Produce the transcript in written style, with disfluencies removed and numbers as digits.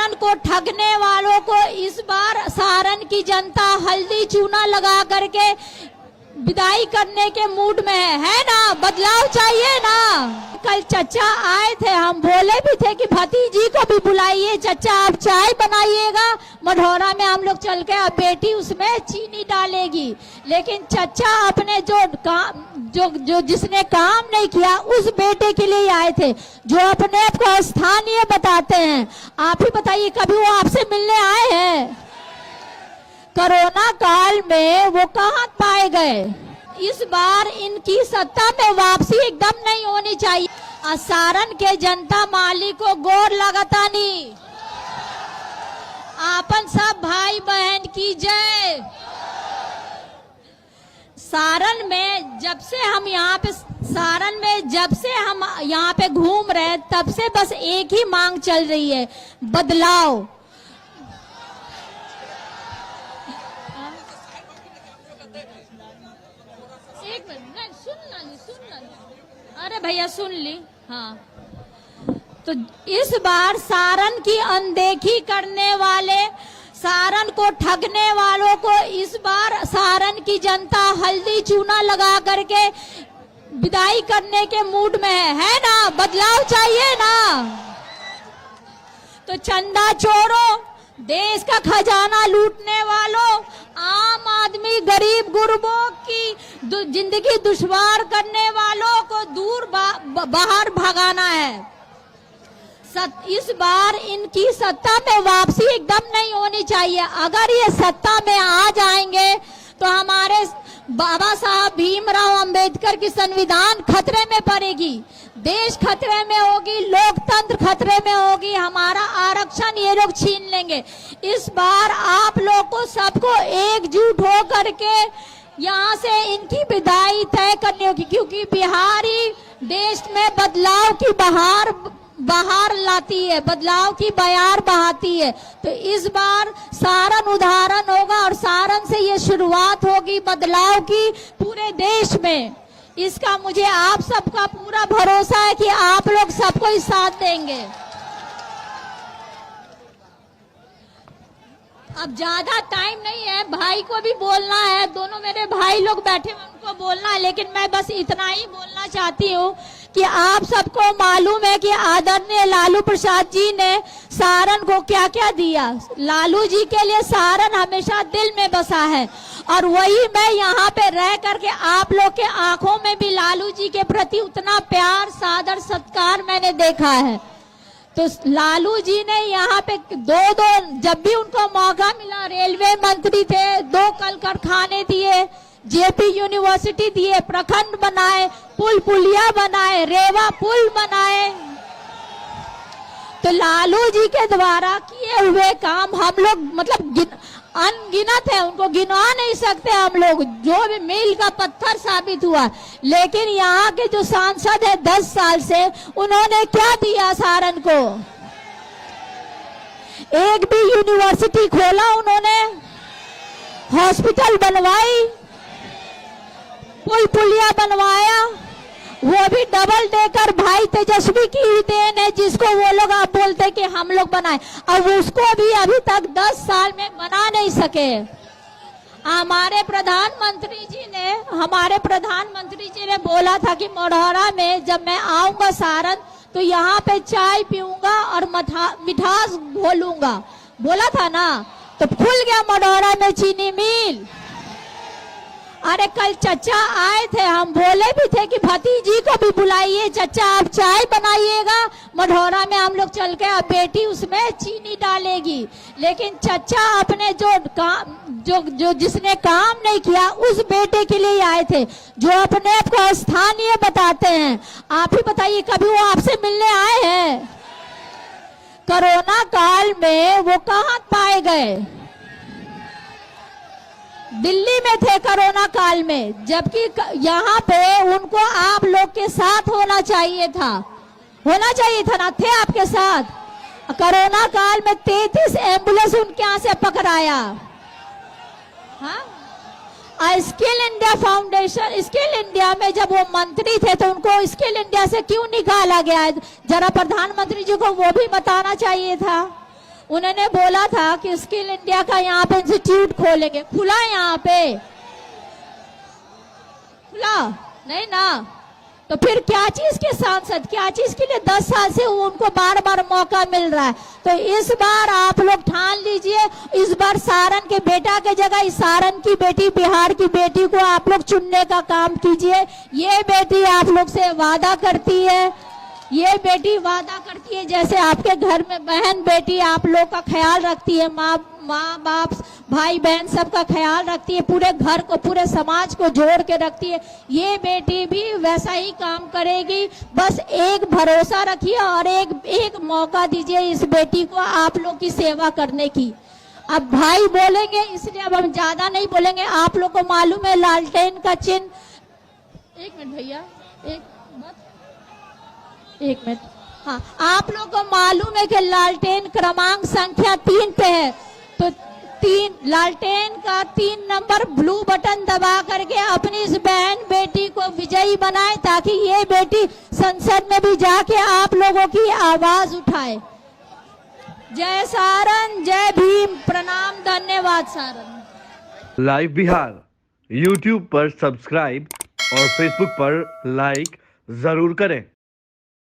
सारण को ठगने वालों को इस बार सारण की जनता हल्दी चूना लगा करके विदाई करने के मूड में है ना? बदलाव चाहिए ना? कल चचा आए थे, हम बोले भी थे कि भतीजी को भी बुलाइए, चचा आप चाय बनाइएगा मढ़ौरा में, हम लोग चल के, अब बेटी उसमें चीनी डालेगी। लेकिन चचा अपने जो जिसने काम नहीं किया उस बेटे के लिए आए थे, जो अपने आप को स्थानीय बताते हैं। आप ही बताइए, कभी वो आपसे मिलने आए हैं? कोरोना काल में वो कहाँ पाए गए? इस बार इनकी सत्ता में वापसी एकदम नहीं होनी चाहिए। सारण के जनता माली को गोर लगातानी, आपन सब भाई बहन की जय। सारण में जब से हम यहाँ पे घूम रहे हैं, तब से बस एक ही मांग चल रही है, बदलाव। एक मिनट, सुन ली। अरे भैया सुन ली। हाँ, तो इस बार सारण की अनदेखी करने वाले, सारण को ठगने वालों को इस बार सारण की जनता हल्दी चूना लगा करके विदाई करने के मूड में है ना? बदलाव चाहिए ना? तो चंदा चोरों, देश का खजाना लूटने वालों, आम आदमी गरीब गुरबों की जिंदगी दुश्वार करने वालों को दूर बाहर भगाना है। इस बार इनकी सत्ता में वापसी एकदम नहीं होनी चाहिए। अगर ये सत्ता में आ जाएंगे तो हमारे बाबा साहब भीमराव अंबेडकर की संविधान खतरे में पड़ेगी, देश खतरे में होगी, लोकतंत्र खतरे में होगी, हमारा आरक्षण ये लोग छीन लेंगे। इस बार आप लोग को सबको एकजुट हो करके यहाँ से इनकी विदाई तय करनी होगी, क्योंकि बिहारी देश में बदलाव की बहार लाती है, बदलाव की बयार बहाती है। तो इस बार सारण उदाहरण होगा और सारण से ये शुरुआत होगी बदलाव की पूरे देश में। इसका मुझे आप सबका पूरा भरोसा है कि आप लोग सबको ही साथ देंगे। अब ज्यादा टाइम नहीं है, भाई को भी बोलना है, दोनों मेरे भाई लोग बैठे हैं, उनको बोलना है, लेकिन मैं बस इतना ही बोलना चाहती हूँ कि आप सबको मालूम है कि आदरणीय लालू प्रसाद जी ने सारण को क्या क्या दिया। लालू जी के लिए सारण हमेशा दिल में बसा है, और वही मैं यहाँ पे रह करके आप लोग के आंखों में भी लालू जी के प्रति उतना प्यार, सादर, सत्कार मैंने देखा है। तो लालू जी ने यहाँ पे जब भी उनको मौका मिला, रेलवे मंत्री थे, 2 कल कारखाने दिए, जेपी यूनिवर्सिटी दिए, प्रखंड बनाए, पुलिया बनाए, रेवा पुल बनाए। तो लालू जी के द्वारा किए हुए काम हम लोग मतलब अनगिनत है, उनको गिना नहीं सकते हम लोग, जो भी मील का पत्थर साबित हुआ। लेकिन यहाँ के जो सांसद है 10 साल से, उन्होंने क्या दिया सारण को? एक भी यूनिवर्सिटी खोला उन्होंने, हॉस्पिटल बनवाई, पुलिया बनवाया, वो भी डबल देकर भाई तेजस्वी की ही देन है, जिसको वो लोग आप बोलते कि हम लोग बनाए, अब उसको भी अभी तक 10 साल में बना नहीं सके। हमारे प्रधानमंत्री जी ने बोला था कि मढ़ौरा में जब मैं आऊंगा सारण तो यहाँ पे चाय पीऊंगा और मिठास घोलूंगा, बोला था ना? तो खुल गया मढ़ौरा में चीनी मिल। अरे कल चचा आए थे, हम बोले भी थे कि भतीजी को भी बुलाइए, चचा आप चाय बनाइएगा मढ़ौरा में, हम लोग चल के, अब बेटी उसमें चीनी डालेगी। लेकिन चचा अपने जो जिसने काम नहीं किया उस बेटे के लिए आए थे, जो अपने आप को स्थानीय बताते हैं। आप ही बताइए, कभी वो आपसे मिलने आए हैं? कोरोना काल में वो कहाँ पाए गए? दिल्ली में थे कोरोना काल में, जबकि यहाँ पे उनको आप लोग के साथ होना चाहिए था ना? थे आपके साथ? कोरोना काल में 33 एम्बुलेंस उनके यहाँ से पकड़ाया। हाँ, skill India foundation, skill India में जब वो मंत्री थे तो उनको स्किल इंडिया से क्यों निकाला गया है? जरा प्रधानमंत्री जी को वो भी बताना चाहिए था। उन्होंने बोला था कि स्किल इंडिया का यहाँ पे इंस्टीट्यूट खोलेंगे, खुला यहाँ पे? खुला नहीं ना। तो फिर क्या चीज के सांसद, क्या चीज के लिए 10 साल से उनको बार बार मौका मिल रहा है? तो इस बार आप लोग ठान लीजिए, इस बार सारण के बेटा के जगह इस सारण की बेटी, बिहार की बेटी को आप लोग चुनने का काम कीजिए। ये बेटी आप लोग से वादा करती है, ये बेटी वादा करती है, जैसे आपके घर में बहन बेटी आप लोग का ख्याल रखती है, माँ बाप भाई बहन सबका ख्याल रखती है, पूरे घर को पूरे समाज को जोड़ के रखती है, ये बेटी भी वैसा ही काम करेगी। बस एक भरोसा रखिए और एक मौका दीजिए इस बेटी को आप लोग की सेवा करने की। अब भाई बोलेंगे इसलिए अब हम ज्यादा नहीं बोलेंगे। आप लोग को मालूम है लालटेन का चिन्ह, एक मिनट भैया, एक मिनट, हाँ, आप लोग को मालूम है कि लालटेन क्रमांक संख्या 3 पे है, तो 3 लालटेन का 3 नंबर ब्लू बटन दबा करके अपनी इस बहन बेटी को विजयी बनाए, ताकि ये बेटी संसद में भी जाके आप लोगों की आवाज उठाए। जय सारण, जय भीम, प्रणाम, धन्यवाद सारण। लाइव बिहार YouTube पर सब्सक्राइब और Facebook पर लाइक जरूर करें।